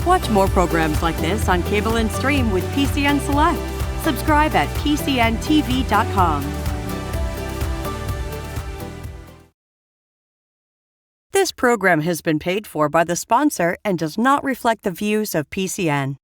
Watch more programs like this on cable and stream with PCN Select. Subscribe at PCNTV.com. This program has been paid for by the sponsor and does not reflect the views of PCN.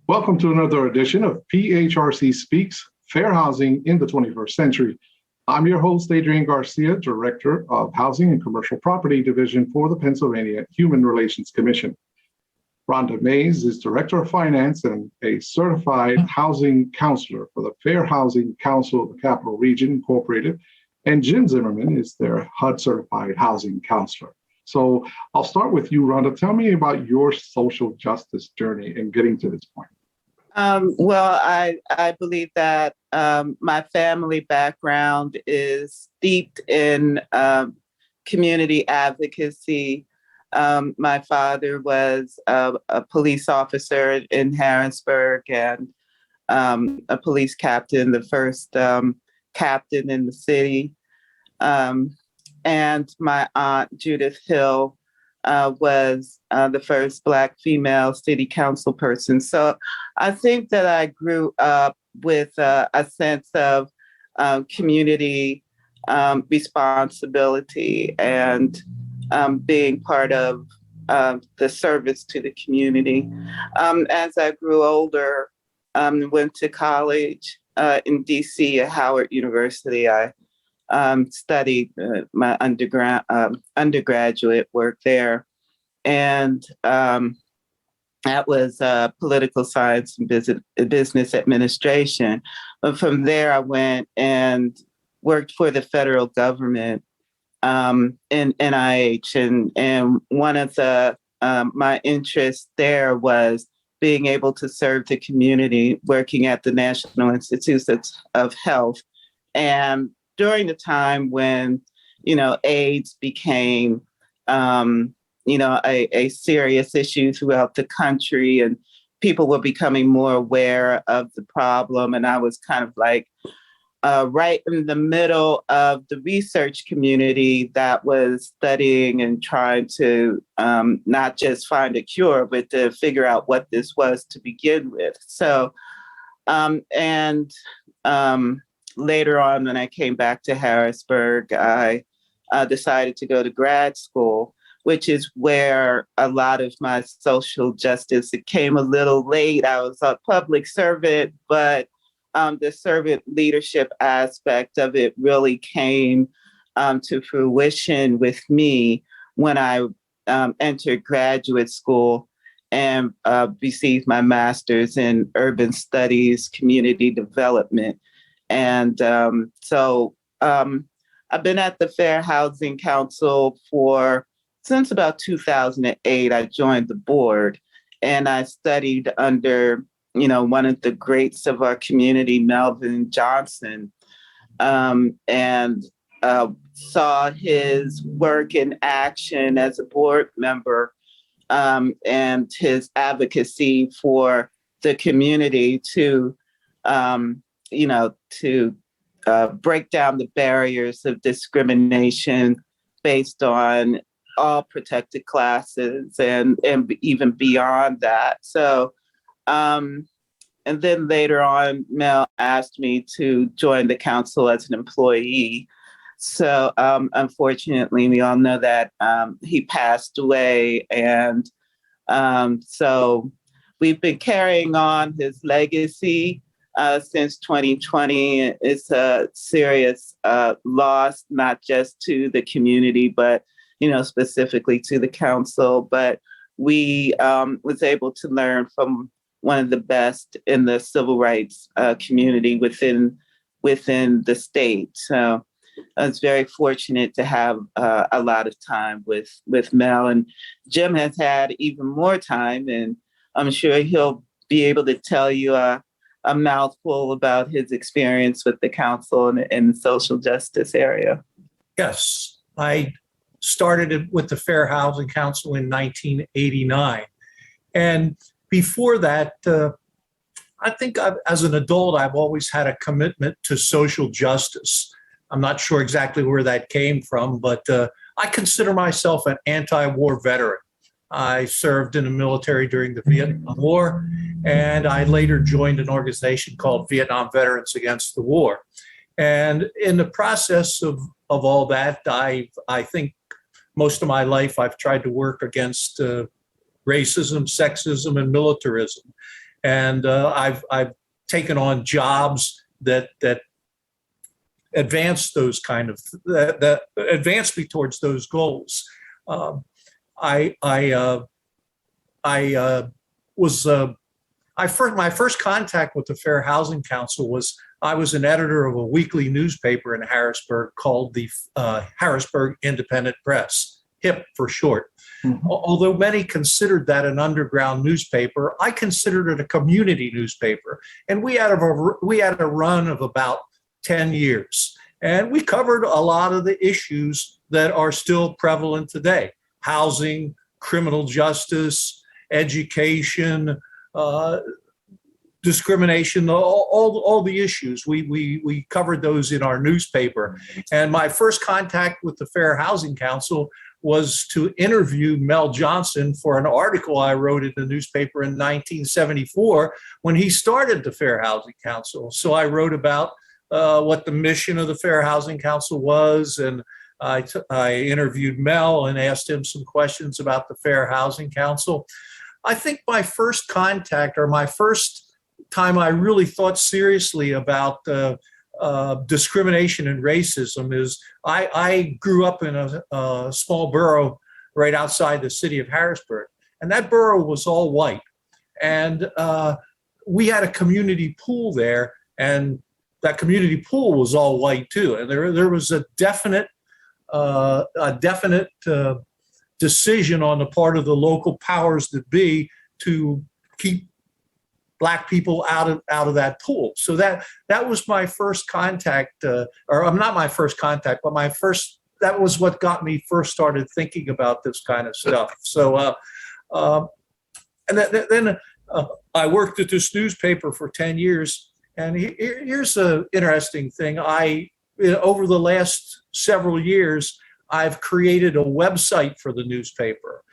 Welcome to another edition of PHRC Speaks, Fair Housing in the 21st Century. I'm your host, Adrian Garcia, Director of Housing and Commercial Property Division for the Pennsylvania Human Relations Commission. Rhonda Mays is Director of Finance and a certified housing counselor for the Fair Housing Council of the Capital Region, Incorporated, and Jim Zimmerman is their HUD certified housing counselor. So I'll start with you, Rhonda. Tell me about your social justice journey in getting to this point. Well, I believe that my family background is steeped in community advocacy. My father was a police officer in Harrisburg and a police captain, the first captain in the city. And my aunt, Judith Hill, was the first Black female city council person. So I think that I grew up with a sense of community responsibility and being part of the service to the community. As I grew older, went to college in DC at Howard University. I studied my undergraduate work there. And that was political science and business administration. But from there, I went and worked for the federal government in NIH. And one of my interests there was being able to serve the community, working at the National Institutes of Health. And during the time when, AIDS became, a serious issue throughout the country and people were becoming more aware of the problem. And I was kind of like right in the middle of the research community that was studying and trying to not just find a cure, but to figure out what this was to begin with. So, later on, when I came back to Harrisburg, I decided to go to grad school, which is where a lot of my social justice, it came a little late. I was a public servant, but the servant leadership aspect of it really came to fruition with me when I entered graduate school and received my master's in urban studies, community development. And so I've been at the Fair Housing Council since about 2008. I joined the board and I studied under, one of the greats of our community, Melvin Johnson, and saw his work in action as a board member and his advocacy for the community to break down the barriers of discrimination based on all protected classes and even beyond that. So, and then later on, Mel asked me to join the council as an employee. So unfortunately, we all know that he passed away. And so we've been carrying on his legacy since 2020. It's a serious loss, not just to the community, but specifically to the council. But we was able to learn from one of the best in the civil rights community within the state. So I was very fortunate to have a lot of time with Mel, and Jim has had even more time, and I'm sure he'll be able to tell you a mouthful about his experience with the council in the social justice area. Yes, I started with the Fair Housing Council in 1989. And before that, I think as an adult, I've always had a commitment to social justice. I'm not sure exactly where that came from, but I consider myself an anti-war veteran. I served in the military during the Vietnam War, and I later joined an organization called Vietnam Veterans Against the War. And in the process of all that, I think most of my life I've tried to work against racism, sexism, and militarism. And I've taken on jobs that advance those that advance me towards those goals. My first contact with the Fair Housing Council was I was an editor of a weekly newspaper in Harrisburg called the Harrisburg Independent Press, HIP for short. Mm-hmm. Although many considered that an underground newspaper, I considered it a community newspaper. And we had a run of about 10 years. And we covered a lot of the issues that are still prevalent today: housing, criminal justice, education, discrimination, all the issues. We covered those in our newspaper. And my first contact with the Fair Housing Council was to interview Mel Johnson for an article I wrote in the newspaper in 1974 when he started the Fair Housing Council. So I wrote about what the mission of the Fair Housing Council was, and I interviewed Mel and asked him some questions about the Fair Housing Council. I think my first contact, or my first time I really thought seriously about discrimination and racism, is I grew up in a small borough right outside the city of Harrisburg, and that borough was all white. And we had a community pool there, and that community pool was all white too. And there was a definite decision on the part of the local powers that be to keep Black people out of that pool. So that was my first contact, or not my first contact, but that was what got me first started thinking about this kind of stuff. So, and then I worked at this newspaper for 10 years. And here's an interesting thing. Over the last several years, I've created a website for the newspaper.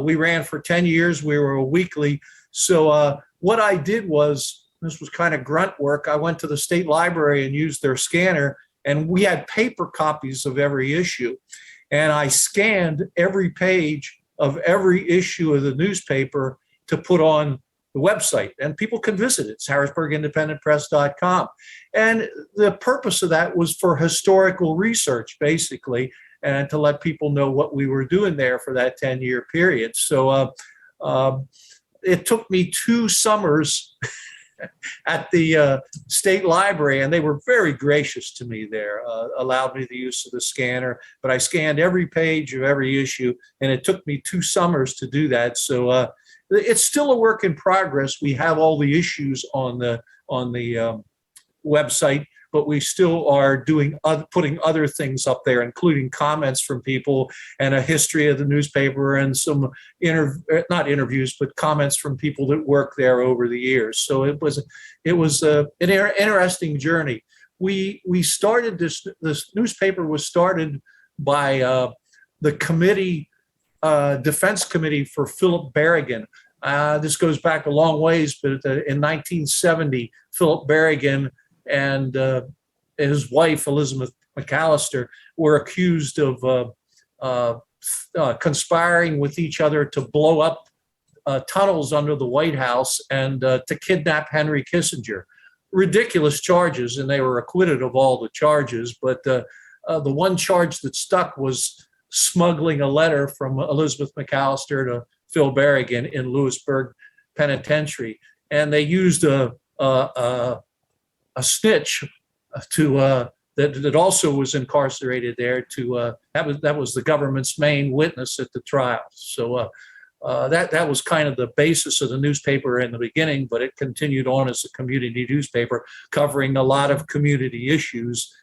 We ran for 10 years. We were a weekly. So what I did was, this was kind of grunt work. I went to the state library and used their scanner, and we had paper copies of every issue. And I scanned every page of every issue of the newspaper to put on the website, and people can visit it. It's harrisburgindependentpress.com. And the purpose of that was for historical research, basically, and to let people know what we were doing there for that 10-year period. So it took me 2 summers at the state library, and they were very gracious to me there, allowed me the use of the scanner, but I scanned every page of every issue, and it took me 2 summers to do that. So it's still a work in progress. We have all the issues on the website, but we still are putting other things up there, including comments from people and a history of the newspaper and some not interviews, but comments from people that work there over the years. So it was an interesting journey. We started this newspaper was started by the committee, Defense Committee for Philip Berrigan. This goes back a long ways, but in 1970, Philip Berrigan and his wife, Elizabeth McAllister, were accused of conspiring with each other to blow up tunnels under the White House and to kidnap Henry Kissinger. Ridiculous charges, and they were acquitted of all the charges. But the one charge that stuck was smuggling a letter from Elizabeth McAllister to Phil Berrigan in Lewisburg Penitentiary, and they used a snitch that also was incarcerated there that was the government's main witness at the trial. So that was kind of the basis of the newspaper in the beginning, but it continued on as a community newspaper covering a lot of community issues,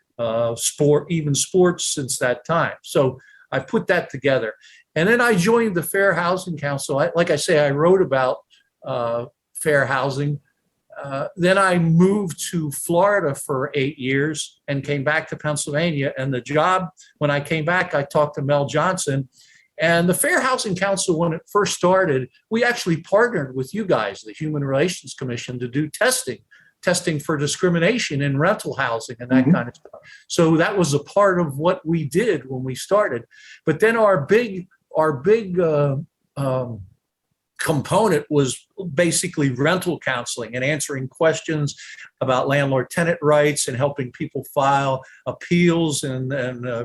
sports since that time. So I put that together. And then I joined the Fair Housing Council. Like I say, I wrote about fair housing. Then I moved to Florida for 8 years and came back to Pennsylvania. And the job, when I came back, I talked to Mel Johnson. And the Fair Housing Council, when it first started, we actually partnered with you guys, the Human Relations Commission, to do testing for discrimination in rental housing and that kind of stuff. So that was a part of what we did when we started. But then our big component was basically rental counseling and answering questions about landlord-tenant rights and helping people file appeals and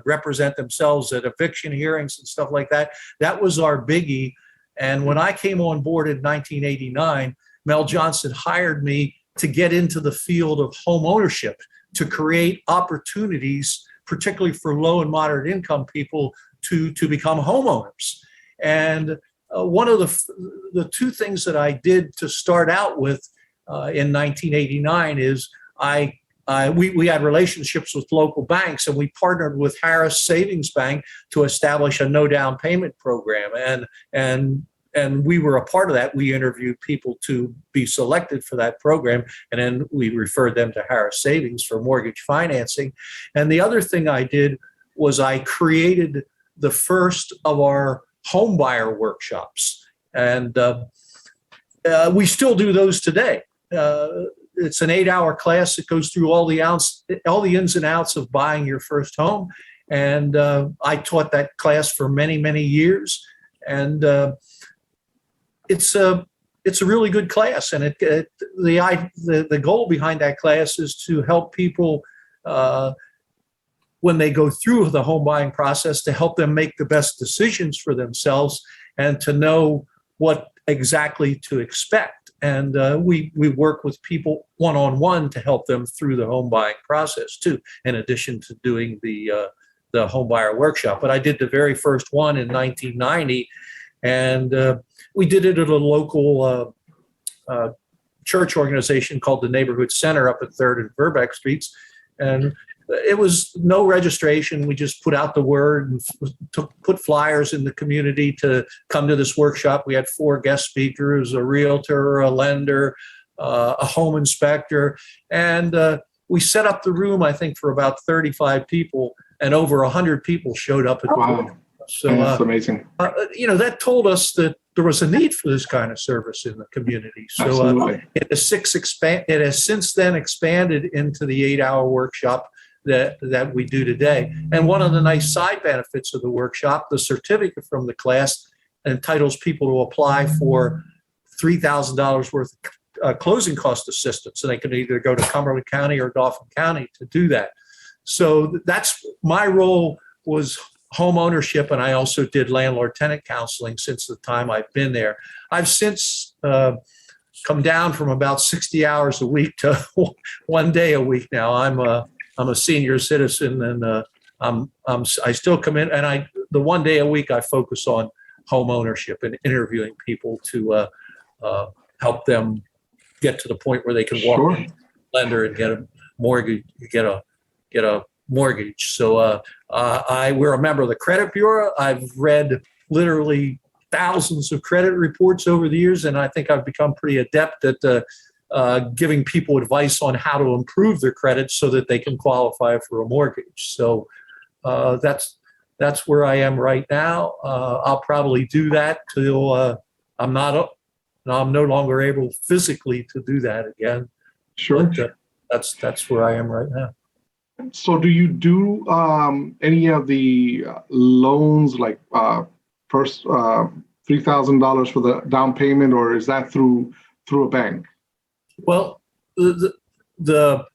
represent themselves at eviction hearings and stuff like that. That was our biggie. And when I came on board in 1989, Mel Johnson hired me to get into the field of home ownership, to create opportunities, particularly for low and moderate income people, to become homeowners. And one of the two things that I did to start out with in 1989 is we had relationships with local banks, and we partnered with Harris Savings Bank to establish a no down payment program. And we were a part of that. We interviewed people to be selected for that program, and then we referred them to Harris Savings for mortgage financing. And the other thing I did was I created the first of our home buyer workshops. And we still do those today. It's an 8-hour class that goes through all the ins and outs of buying your first home. And I taught that class for many, many years. And it's a really good class. And the goal behind that class is to help people when they go through the home buying process, to help them make the best decisions for themselves and to know what exactly to expect. And we work with people one-on-one to help them through the home buying process too, in addition to doing the home buyer workshop. But I did the very first one in 1990, and we did it at a local church organization called the Neighborhood Center up at 3rd and Verbeck Streets. And it was no registration. We just put out the word and put flyers in the community to come to this workshop. We had 4 guest speakers, a realtor, a lender, a home inspector. And we set up the room, I think, for about 35 people, and over 100 people showed up at the workshop. So that's amazing. That told us that there was a need for this kind of service in the community. So it has since then expanded into the 8-hour workshop that we do today. And one of the nice side benefits of the workshop, the certificate from the class entitles people to apply for $3,000 worth of closing cost assistance. And they can either go to Cumberland County or Dauphin County to do that. So that's my role, was home ownership, and I also did landlord-tenant counseling since the time I've been there. I've since come down from about 60 hours a week to 1 day a week now. I'm a senior citizen, and I still come in, and the 1 day a week I focus on home ownership and interviewing people to help them get to the point where they can walk to the lender and get a mortgage, get a mortgage. So we're a member of the credit bureau. I've read literally thousands of credit reports over the years, and I think I've become pretty adept at giving people advice on how to improve their credit so that they can qualify for a mortgage. So that's where I am right now. I'll probably do that till I'm no longer able physically to do that again. Sure. But, that's where I am right now. So do you do any of the loans, like first $3,000 for the down payment, or is that through a bank? Well, the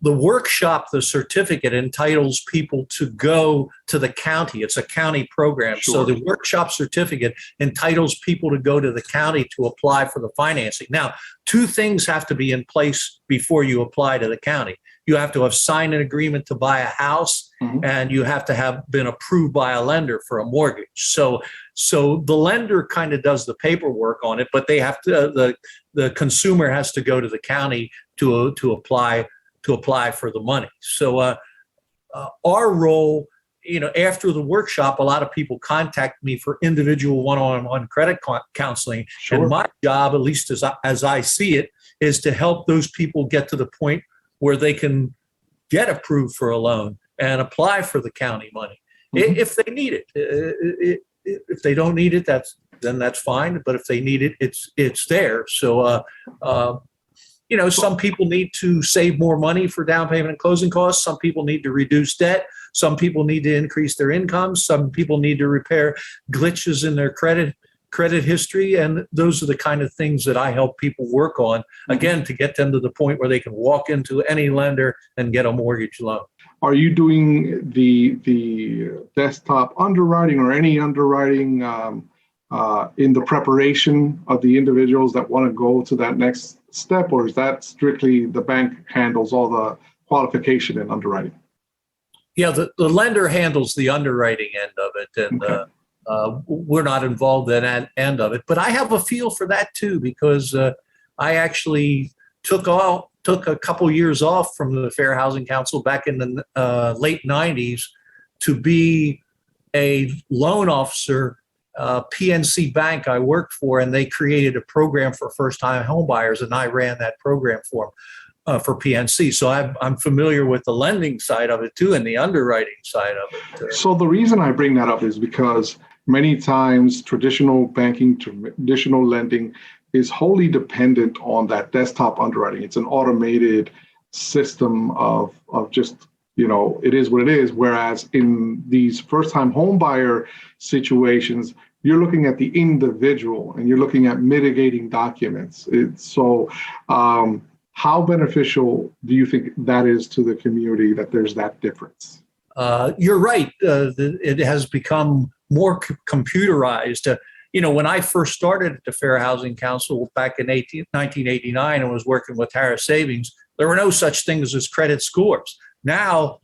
workshop, the certificate, entitles people to go to the county. It's a county program. Sure. So the workshop certificate entitles people to go to the county to apply for the financing. Now, 2 things have to be in place before you apply to the county. You have to have signed an agreement to buy a house, and you have to have been approved by a lender for a mortgage. So the lender kind of does the paperwork on it, but they have to, the consumer has to go to the county to apply for the money. So our role after the workshop, a lot of people contact me for individual one-on-one credit counseling. Sure. And my job, at least as I see it, is to help those people get to the point where they can get approved for a loan and apply for the county money if they need it. If they don't need it, that's fine. But if they need it, it's there. So, some people need to save more money for down payment and closing costs. Some people need to reduce debt. Some people need to increase their income. Some people need to repair glitches in their credit history. And those are the kind of things that I help people work on, again, to get them to the point where they can walk into any lender and get a mortgage loan. Are you doing the desktop underwriting or any underwriting in the preparation of the individuals that want to go to that next step, or is that strictly the bank handles all the qualification and underwriting? Yeah, the lender handles the underwriting end of it, and okay. We're not involved in that end of it. But I have a feel for that too, because I actually took a couple years off from the Fair Housing Council back in the late 90s to be a loan officer. PNC Bank I worked for, and they created a program for first-time home buyers, and I ran that program for them for PNC. So I'm familiar with the lending side of it too, and the underwriting side of it. So the reason I bring that up is because many times traditional banking, traditional lending is wholly dependent on that desktop underwriting. It's an automated system of just, it is what it is. Whereas in these first-time home buyer situations, you're looking at the individual and you're looking at mitigating documents. How beneficial do you think that is to the community that there's that difference? You're right. It has become more computerized. When I first started at the Fair Housing Council back in 1989 and was working with Harris Savings, there were no such things as credit scores. Now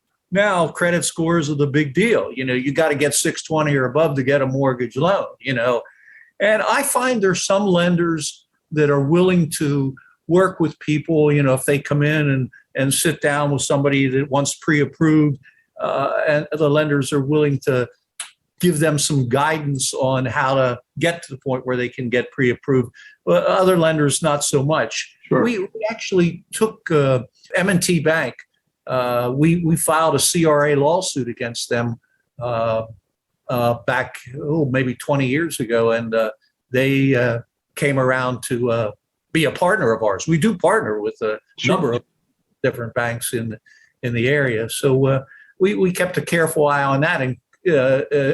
credit scores are the big deal. You got to get 620 or above to get a mortgage loan, And I find there's some lenders that are willing to work with people, if they come in and sit down with somebody that wants pre-approved, and the lenders are willing to give them some guidance on how to get to the point where they can get pre-approved. But other lenders, not so much. Sure. We actually took M&T Bank. We filed a CRA lawsuit against them back maybe 20 years ago, and they came around to be a partner of ours. We do partner with a number of different banks in the area, so we kept a careful eye on that, and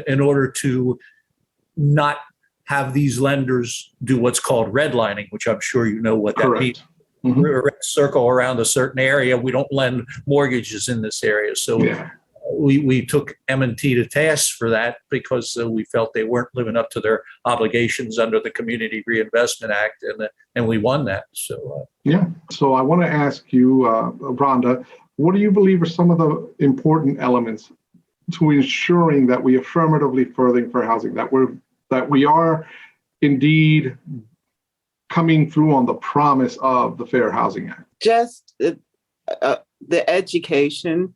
in order to not have these lenders do what's called redlining, which I'm sure you know what that Correct. means. We're a circle around a certain area. We don't lend mortgages in this area. So we took M&T to task for that because we felt they weren't living up to their obligations under the Community Reinvestment Act, and we won that. So So I want to ask you, Rhonda, what do you believe are some of the important elements to ensuring that we affirmatively furthering fair housing, that we are indeed coming through on the promise of the Fair Housing Act? Just the education,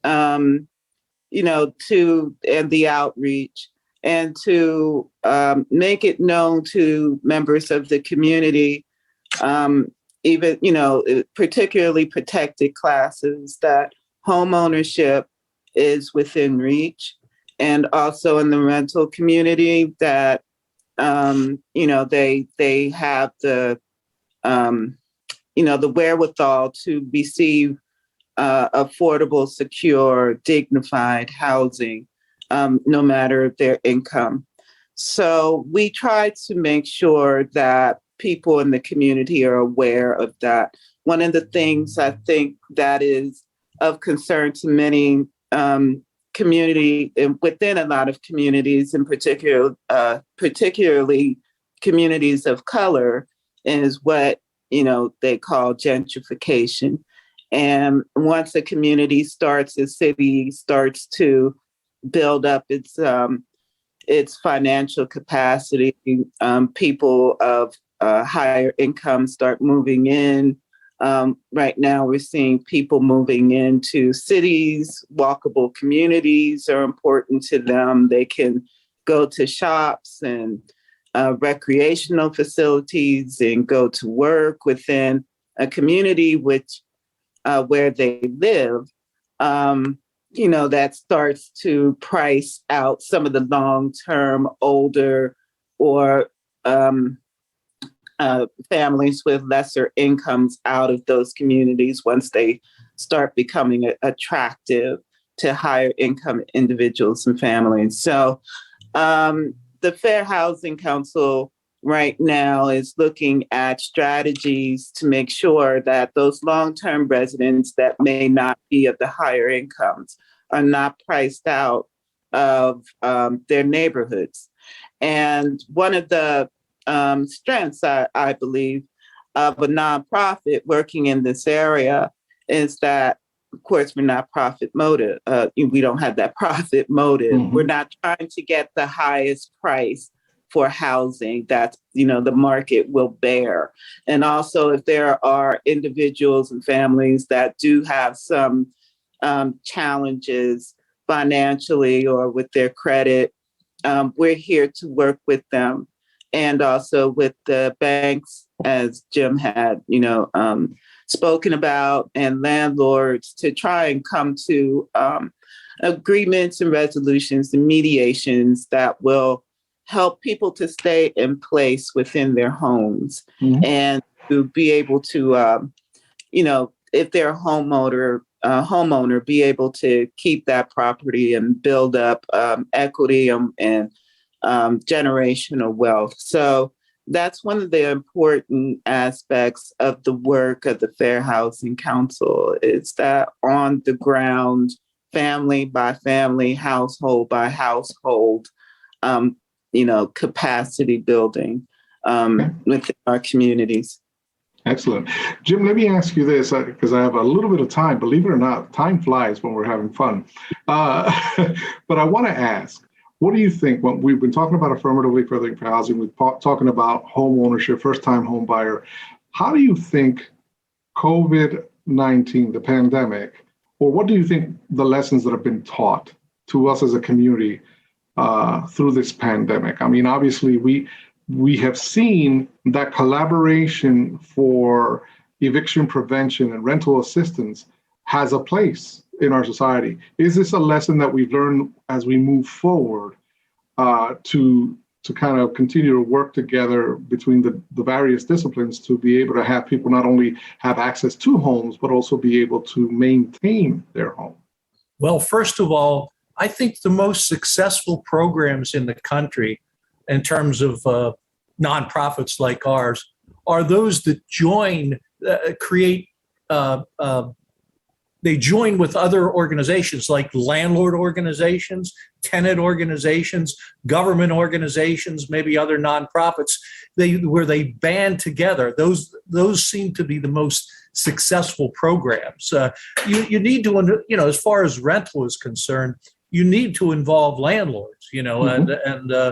and the outreach, and to make it known to members of the community, even, particularly protected classes, that home ownership is within reach, and also in the rental community that they have the the wherewithal to receive affordable, secure, dignified housing, no matter their income. So we try to make sure that people in the community are aware of that. One of the things I think that is of concern to many within a lot of communities, in particular, particularly communities of color, is what they call gentrification. And once a community starts, a city starts to build up its financial capacity, people of higher income start moving in. Right now, we're seeing people moving into cities. Walkable communities are important to them. They can go to shops and recreational facilities and go to work within a community where they live. That starts to price out some of the long-term older or families with lesser incomes out of those communities once they start becoming attractive to higher income individuals and families. So the Fair Housing Council right now is looking at strategies to make sure that those long-term residents that may not be of the higher incomes are not priced out of their neighborhoods. And one of the strengths, I believe, of a nonprofit working in this area is that, of course, we're not profit motive. We don't have that profit motive. Mm-hmm. We're not trying to get the highest price for housing that the market will bear. And also, if there are individuals and families that do have some challenges financially or with their credit, we're here to work with them. And also with the banks, as Jim had, spoken about, and landlords to try and come to agreements and resolutions and mediations that will help people to stay in place within their homes. Mm-hmm. And to be able to, if they're a homeowner, be able to keep that property and build up equity and generational wealth. So that's one of the important aspects of the work of the Fair Housing Council, is that on the ground, family by family, household by household, capacity building within our communities. Excellent. Jim, let me ask you this, because I have a little bit of time. Believe it or not, time flies when we're having fun. But I want to ask, what do you think, when we've been talking about affirmatively furthering for housing, we've talking about home ownership, first-time home buyer, how do you think COVID-19, the pandemic, or what do you think the lessons that have been taught to us as a community through this pandemic? I mean, obviously, we have seen that collaboration for eviction prevention and rental assistance has a place in our society. Is this a lesson that we've learned as we move forward to kind of continue to work together between the various disciplines to be able to have people not only have access to homes, but also be able to maintain their home? Well, first of all, I think the most successful programs in the country in terms of nonprofits like ours are those that they join with other organizations like landlord organizations, tenant organizations, government organizations, maybe other nonprofits, where they band together. Those seem to be the most successful programs. You need to, as far as rental is concerned, you need to involve landlords, mm-hmm.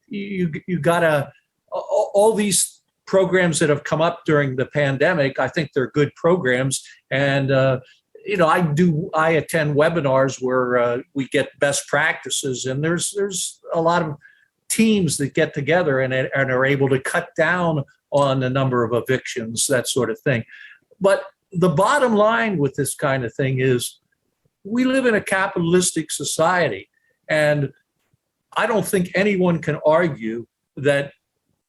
You gotta, all these programs that have come up during the pandemic, I think they're good programs. And, I attend webinars where we get best practices, and there's a lot of teams that get together and are able to cut down on the number of evictions, that sort of thing. But the bottom line with this kind of thing is we live in a capitalistic society, and I don't think anyone can argue that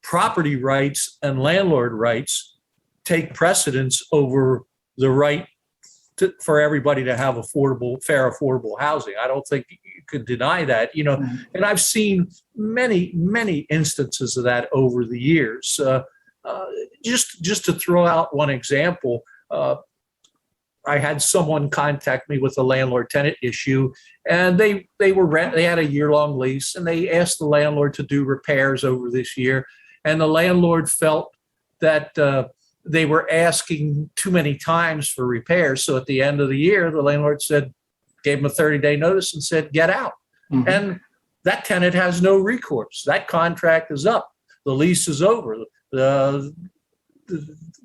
property rights and landlord rights take precedence over the right for everybody to have fair, affordable housing. I don't think you could deny that, mm-hmm. And I've seen many, many instances of that over the years. Just to throw out one example, I had someone contact me with a landlord-tenant issue, and they had a year-long lease, and they asked the landlord to do repairs over this year, and the landlord felt that they were asking too many times for repairs. So at the end of the year, the landlord gave him a 30-day notice and said, get out. Mm-hmm. And that tenant has no recourse. That contract is up. The lease is over.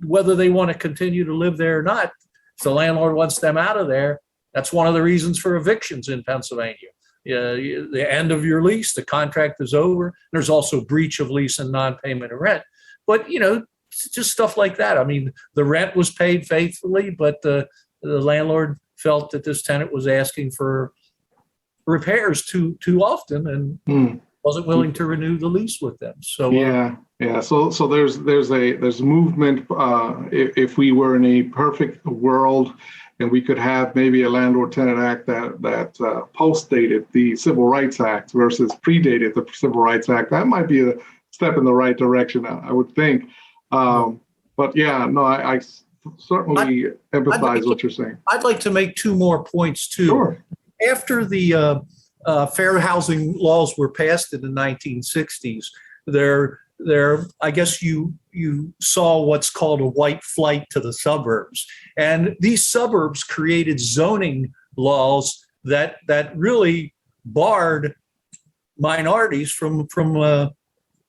whether they want to continue to live there or not, if the landlord wants them out of there, that's one of the reasons for evictions in Pennsylvania. The end of your lease, the contract is over. There's also breach of lease and non-payment of rent. But, just stuff like that. I mean, the rent was paid faithfully, but the landlord felt that this tenant was asking for repairs too often and wasn't willing to renew the lease with them. So yeah. So there's movement. If we were in a perfect world, and we could have maybe a landlord-tenant act that post-dated the Civil Rights Act versus predated the Civil Rights Act, that might be a step in the right direction, I would think. But yeah, no, I certainly empathize what you're saying. I'd like to make two more points too. Sure. After the fair housing laws were passed in the 1960s, I guess you saw what's called a white flight to the suburbs. And these suburbs created zoning laws that really barred minorities from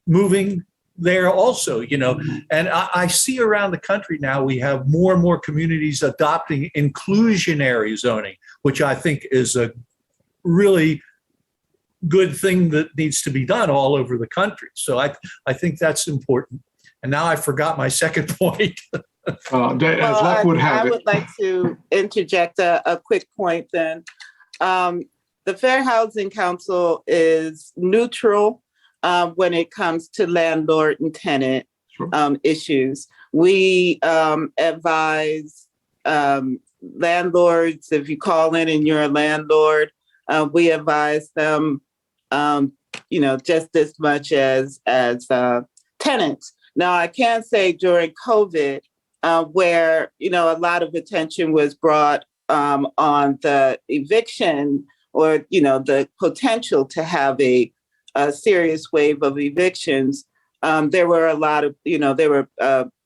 moving there also, and I see around the country now, we have more and more communities adopting inclusionary zoning, which I think is a really good thing that needs to be done all over the country. So I think that's important. And now I forgot my second point. I would like to interject a quick point then. The Fair Housing Council is neutral when it comes to landlord and tenant issues. We advise landlords, if you call in and you're a landlord, we advise them, just as much as tenants. Now, I can say during COVID, where, a lot of attention was brought on the eviction or, the potential to have a serious wave of evictions, there were a lot of, there were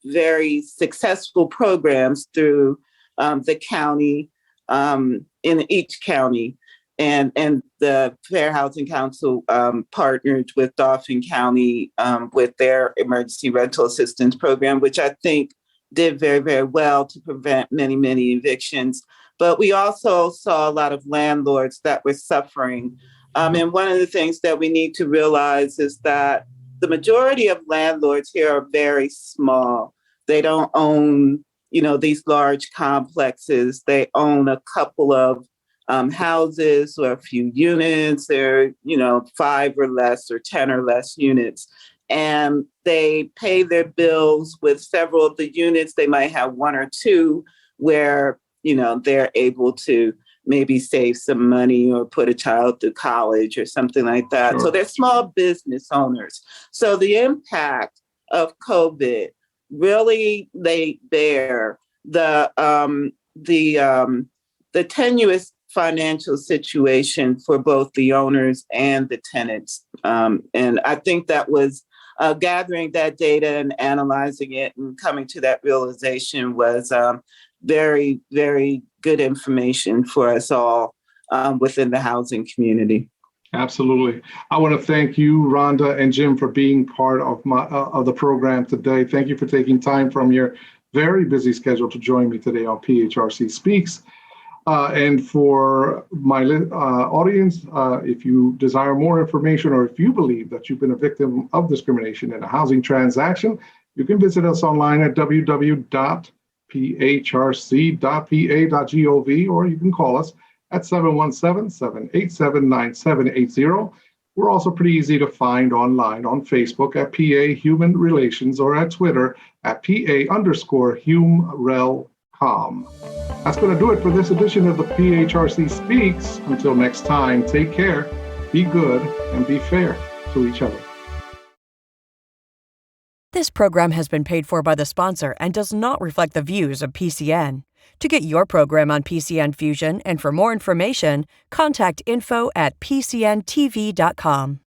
very successful programs through the county, in each county. And the Fair Housing Council partnered with Dauphin County with their emergency rental assistance program, which I think did very, very well to prevent many, many evictions. But we also saw a lot of landlords that were suffering. And one of the things that we need to realize is that the majority of landlords here are very small. They don't own, these large complexes. They own a couple of houses or a few units. They're, 5 or less or 10 or less units. And they pay their bills with several of the units. They might have 1 or 2 where, they're able to maybe save some money or put a child through college or something like that. Sure. So they're small business owners. So the impact of COVID really laid bare the tenuous financial situation for both the owners and the tenants. And I think that was gathering that data and analyzing it and coming to that realization was very, very good information for us all within the housing community. Absolutely. I want to thank you, Rhonda and Jim, for being part of the program today. Thank you for taking time from your very busy schedule to join me today on PHRC Speaks. And for my audience, if you desire more information or if you believe that you've been a victim of discrimination in a housing transaction, you can visit us online at www.phrc.pa.gov, or you can call us at 717-787-9780. We're also pretty easy to find online on Facebook at PA Human Relations or at Twitter at PA_HumRelCom. That's going to do it for this edition of the PHRC Speaks. Until next time, take care, be good, and be fair to each other. This program has been paid for by the sponsor and does not reflect the views of PCN. To get your program on PCN Fusion and for more information, contact info@pcntv.com.